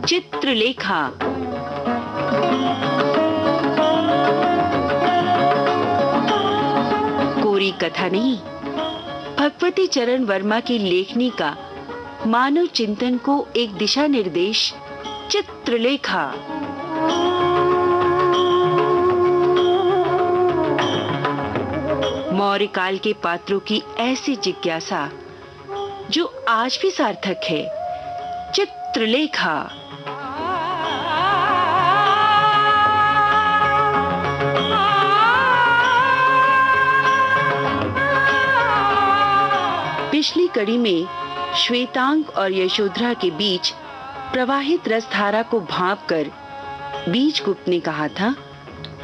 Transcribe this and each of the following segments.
चित्रलेखा। कोरी कथा नहीं, भगवती चरण वर्मा की लेखनी का मानव चिंतन को एक दिशा निर्देश। चित्रलेखा। मौर्य काल के पात्रों की ऐसी जिज्ञासा जो आज भी सार्थक है। चित्रलेखा। पिछली कड़ी में श्वेतांग और यशोधरा के बीच प्रवाहित रसधारा को भांपकर बीजगुप्त ने कहा था,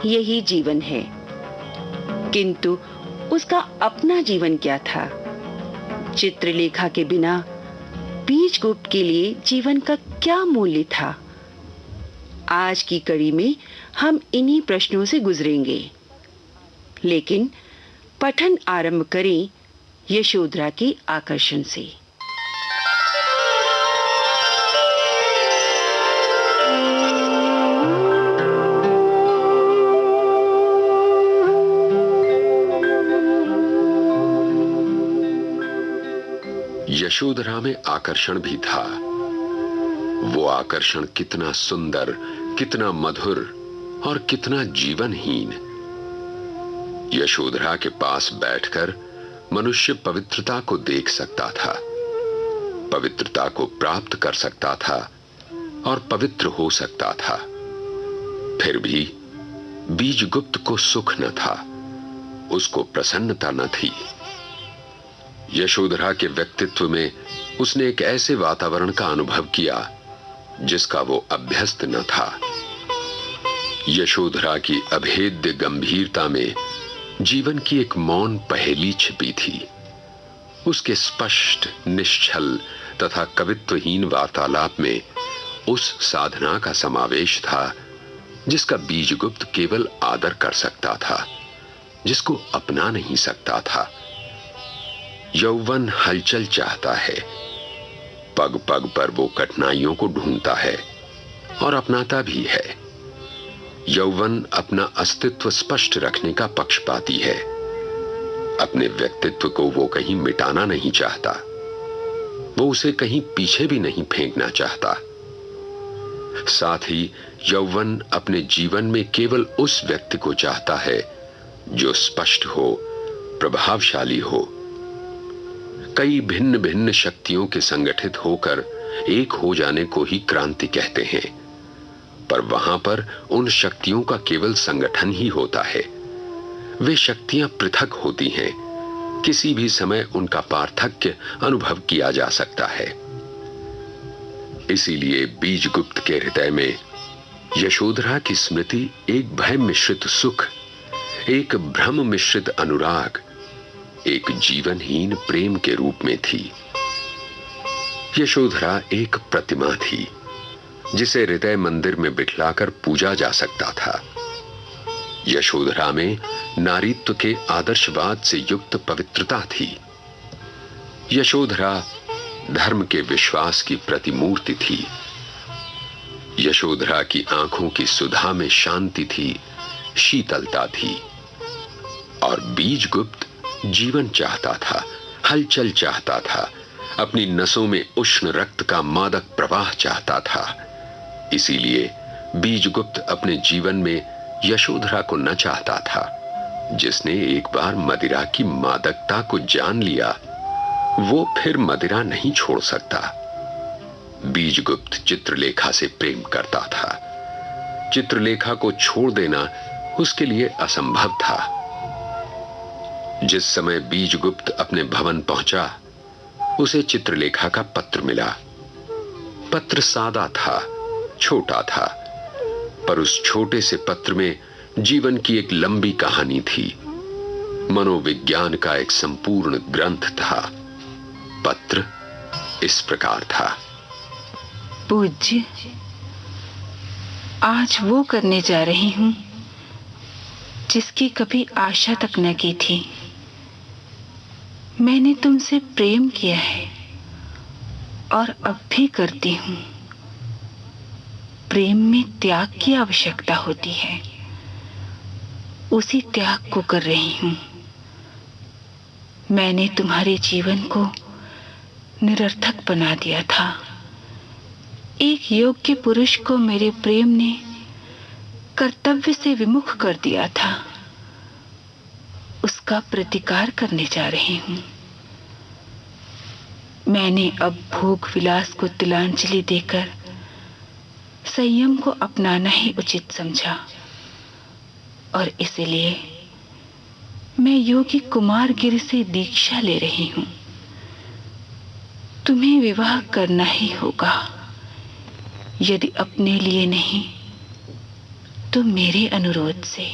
यही जीवन है। किंतु उसका अपना जीवन क्या था? चित्रलेखा के बिना बीजगुप्त के लिए जीवन का क्या मूल्य था? आज की कड़ी में हम इन्हीं प्रश्नों से गुजरेंगे। लेकिन पठन आरंभ करें यशोधरा के आकर्षण से। यशोधरा में आकर्षण भी था। वो आकर्षण कितना सुंदर, कितना मधुर और कितना जीवनहीन। यशोधरा के पास बैठकर मनुष्य पवित्रता को देख सकता था, पवित्रता को प्राप्त कर सकता था और पवित्र हो सकता था। फिर भी बीजगुप्त को सुख न था, उसको प्रसन्नता न थी। यशोधरा के व्यक्तित्व में उसने एक ऐसे वातावरण का अनुभव किया जिसका वो अभ्यस्त न था। यशोधरा की अभेद्य गंभीरता में जीवन की एक मौन पहेली छिपी थी। उसके स्पष्ट, निश्चल तथा कवित्वहीन वार्तालाप में उस साधना का समावेश था जिसका बीजगुप्त केवल आदर कर सकता था, जिसको अपना नहीं सकता था। यौवन हलचल चाहता है, पग पग पर वो कठिनाइयों को ढूंढता है और अपनाता भी है। यौवन अपना अस्तित्व स्पष्ट रखने का पक्षपाती है। अपने व्यक्तित्व को वो कहीं मिटाना नहीं चाहता, वो उसे कहीं पीछे भी नहीं फेंकना चाहता। साथ ही यौवन अपने जीवन में केवल उस व्यक्ति को चाहता है जो स्पष्ट हो, प्रभावशाली हो। कई भिन्न भिन्न शक्तियों के संगठित होकर एक हो जाने को ही क्रांति कहते हैं, पर वहां पर उन शक्तियों का केवल संगठन ही होता है। वे शक्तियां पृथक होती हैं, किसी भी समय उनका पार्थक्य अनुभव किया जा सकता है। इसीलिए बीजगुप्त के हृदय में यशोधरा की स्मृति एक भय मिश्रित सुख, एक भ्रम मिश्रित अनुराग, एक जीवनहीन प्रेम के रूप में थी। यशोधरा एक प्रतिमा थी जिसे हृदय मंदिर में बिठलाकर पूजा जा सकता था। यशोधरा में नारीत्व के आदर्शवाद से युक्त पवित्रता थी। यशोधरा धर्म के विश्वास की प्रतिमूर्ति थी। यशोधरा की आंखों की सुधा में शांति थी, शीतलता थी। और बीजगुप्त जीवन चाहता था, हलचल चाहता था, अपनी नसों में उष्ण रक्त का मादक प्रवाह चाहता था। इसीलिए बीजगुप्त अपने जीवन में यशोधरा को न चाहता था। जिसने एक बार मदिरा की मादकता को जान लिया, वो फिर मदिरा नहीं छोड़ सकता। बीजगुप्त चित्रलेखा से प्रेम करता था। चित्रलेखा को छोड़ देना उसके लिए असंभव था। जिस समय बीजगुप्त अपने भवन पहुंचा, उसे चित्रलेखा का पत्र मिला। पत्र सादा था, छोटा था, पर उस छोटे से पत्र में जीवन की एक लंबी कहानी थी। मनोविज्ञान का एक संपूर्ण ग्रंथ था। पत्र इस प्रकार था। पूज्य, आज वो करने जा रही हूं जिसकी कभी आशा तक न की थी। मैंने तुमसे प्रेम किया है और अब भी करती हूं। प्रेम में त्याग की आवश्यकता होती है, उसी त्याग को कर रही हूं। मैंने तुम्हारे जीवन को निरर्थक बना दिया था। एक योग्य पुरुष को मेरे प्रेम ने कर्तव्य से विमुख कर दिया था। उसका प्रतिकार करने जा रही हूं। मैंने अब भोग विलास को तिलांजलि देकर संयम को अपनाना ही उचित समझा और इसलिए मैं योगी कुमार गिरि से दीक्षा ले रही हूं। तुम्हें विवाह करना ही होगा, यदि अपने लिए नहीं तो मेरे अनुरोध से।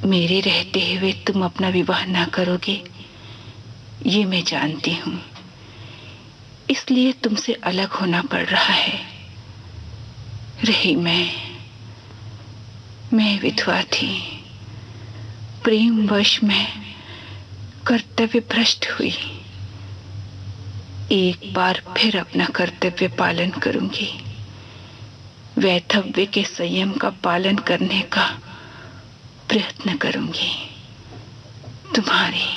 मेरे रहते हुए तुम अपना विवाह ना करोगे, ये मैं जानती हूं, इसलिए तुमसे अलग होना पड़ रहा है। रही मैं विधवा थी। प्रेमवश मैं कर्तव्य भ्रष्ट हुई। एक बार फिर अपना कर्तव्य पालन करूंगी। वैधव्य के संयम का पालन करने का प्रयत्न करूंगी। तुम्हारी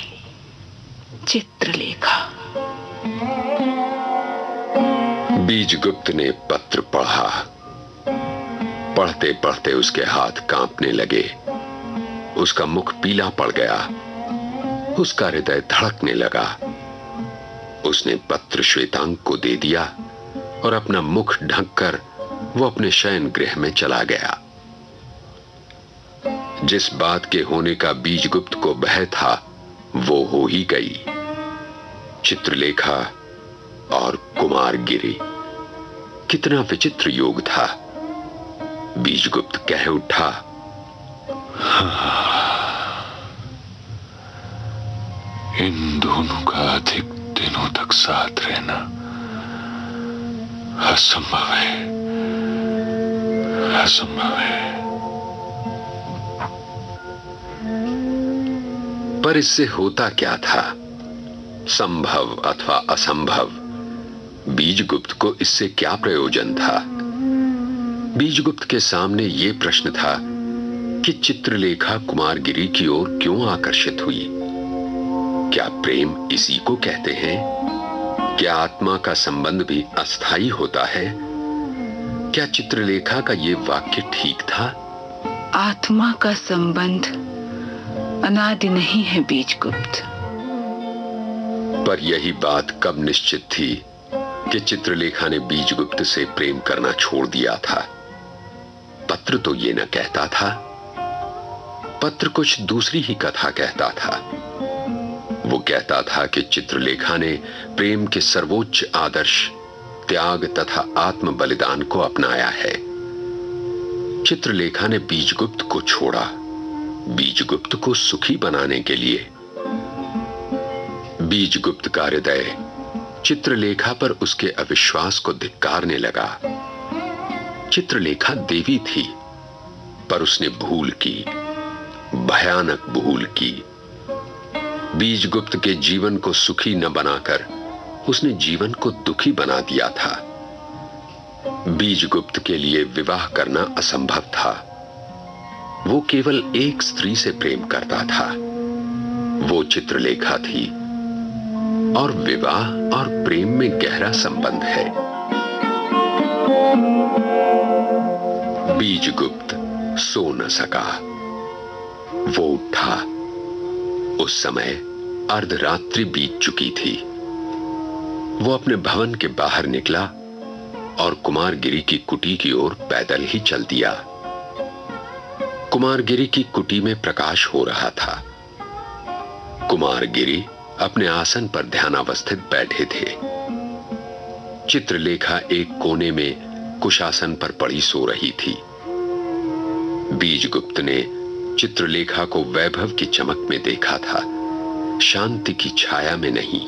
चित्रलेखा। बीजगुप्त ने पत्र पढ़ा। पढ़ते पढ़ते उसके हाथ कांपने लगे। उसका मुख पीला पड़ गया। उसका हृदय धड़कने लगा। उसने पत्र श्वेतांग को दे दिया और अपना मुख ढककर वो अपने शयन गृह में चला गया। जिस बात के होने का बीजगुप्त को भय था वो हो ही गई। चित्रलेखा और कुमार गिरि, कितना विचित्र योग था। बीजगुप्त कह उठा, इन दोनों का अधिक दिनों तक साथ रहना असंभव है, असंभव है। पर इससे होता क्या था? संभव अथवा असंभव, बीजगुप्त को इससे क्या प्रयोजन था? बीजगुप्त के सामने यह प्रश्न था कि चित्रलेखा कुमार गिरि की ओर क्यों आकर्षित हुई। क्या प्रेम इसी को कहते हैं? क्या आत्मा का संबंध भी अस्थायी होता है? क्या चित्रलेखा का यह वाक्य ठीक था? आत्मा का संबंध अनादि नहीं है बीजगुप्त। पर यही बात कब निश्चित थी कि चित्रलेखा ने बीजगुप्त से प्रेम करना छोड़ दिया था? पत्र तो ये न कहता था। पत्र कुछ दूसरी ही कथा कहता था। वो कहता था कि चित्रलेखा ने प्रेम के सर्वोच्च आदर्श त्याग तथा आत्म बलिदान को अपनाया है। चित्रलेखा ने बीजगुप्त को छोड़ा, बीजगुप्त को सुखी बनाने के लिए। बीजगुप्त का हृदय चित्रलेखा पर उसके अविश्वास को धिक्कारने लगा। चित्रलेखा देवी थी, पर उसने भूल की, भयानक भूल की। बीजगुप्त के जीवन को सुखी न बनाकर उसने जीवन को दुखी बना दिया था। बीजगुप्त के लिए विवाह करना असंभव था। वो केवल एक स्त्री से प्रेम करता था, वो चित्रलेखा थी। और विवाह और प्रेम में गहरा संबंध है। बीजगुप्त सो न सका। वो उठा। उस समय अर्धरात्रि बीत चुकी थी। वो अपने भवन के बाहर निकला और कुमार गिरि की कुटी की ओर पैदल ही चल दिया। कुमार गिरि की कुटी में प्रकाश हो रहा था। कुमार गिरि अपने आसन पर ध्यानावस्थित बैठे थे। चित्रलेखा एक कोने में कुशासन पर पड़ी सो रही थी। बीजगुप्त ने चित्रलेखा को वैभव की चमक में देखा था, शांति की छाया में नहीं।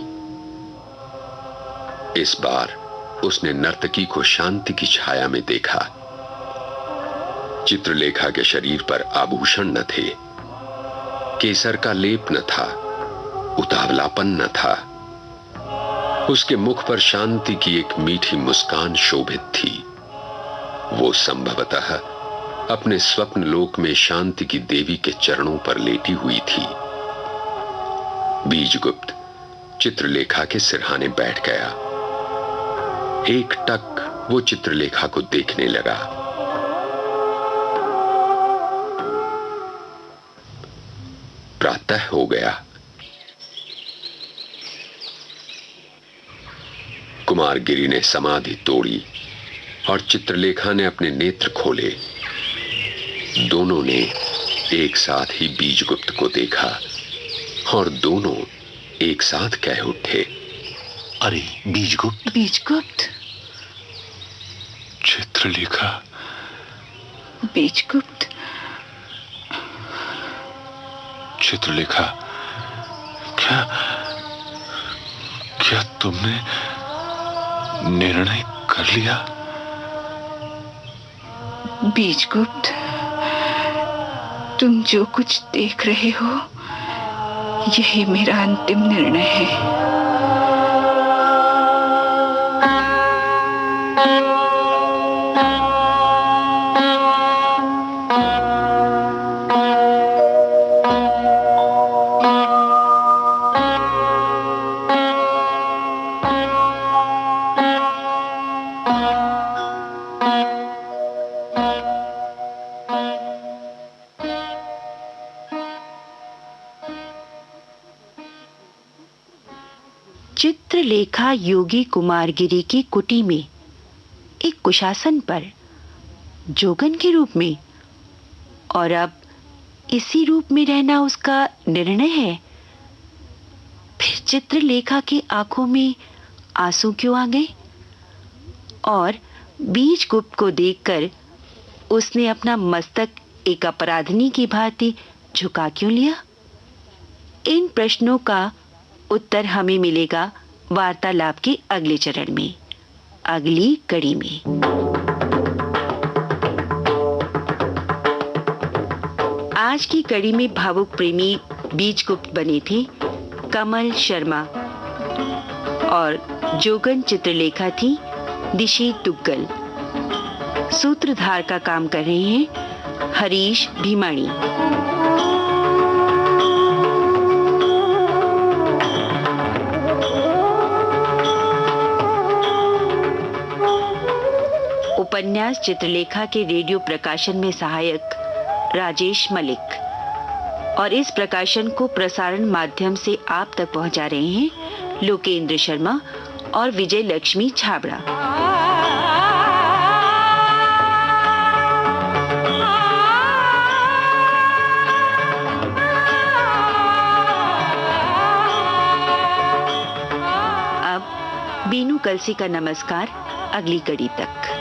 इस बार उसने नर्तकी को शांति की छाया में देखा। चित्रलेखा के शरीर पर आभूषण न थे, केसर का लेप न था, उतावलापन न था। उसके मुख पर शांति की एक मीठी मुस्कान शोभित थी। वो संभवतः अपने स्वप्न लोक में शांति की देवी के चरणों पर लेटी हुई थी। बीजगुप्त चित्रलेखा के सिरहाने बैठ गया। एक टक वो चित्रलेखा को देखने लगा। प्रातः हो गया। कुमारगिरी ने समाधि तोड़ी और चित्रलेखा ने अपने नेत्र खोले। दोनों ने एक साथ ही बीजगुप्त को देखा और दोनों एक साथ कह उठे, अरे बीजगुप्त! बीजगुप्त! चित्रलेखा! बीजगुप्त! चित्रलेखा, क्या तुमने निर्णय कर लिया? बीजगुप्त, तुम जो कुछ देख रहे हो, यही मेरा अंतिम निर्णय है। चित्रलेखा योगी कुमारगिरी की कुटी में एक कुशासन पर जोगन के रूप में, और अब इसी रूप में रहना उसका निर्णय है। फिर चित्रलेखा की आंखों में आंसू क्यों आ गए? और बीजगुप्त को देखकर उसने अपना मस्तक एक अपराधिनी की भांति झुका क्यों लिया? इन प्रश्नों का उत्तर हमें मिलेगा वार्तालाप के अगले चरण में, अगली कड़ी में। आज की कड़ी में भावुक प्रेमी बीजगुप्त बने थे कमल शर्मा और जोगन चित्रलेखा थी दिशी दुग्गल। सूत्रधार का काम कर रहे हैं हरीश भीमाणी। उपन्यास चित्रलेखा के रेडियो प्रकाशन में सहायक राजेश मलिक, और इस प्रकाशन को प्रसारण माध्यम से आप तक पहुंचा रहे हैं लोकेंद्र शर्मा और विजय लक्ष्मी छाबड़ा। अब बीनू कलसी का नमस्कार, अगली कड़ी तक।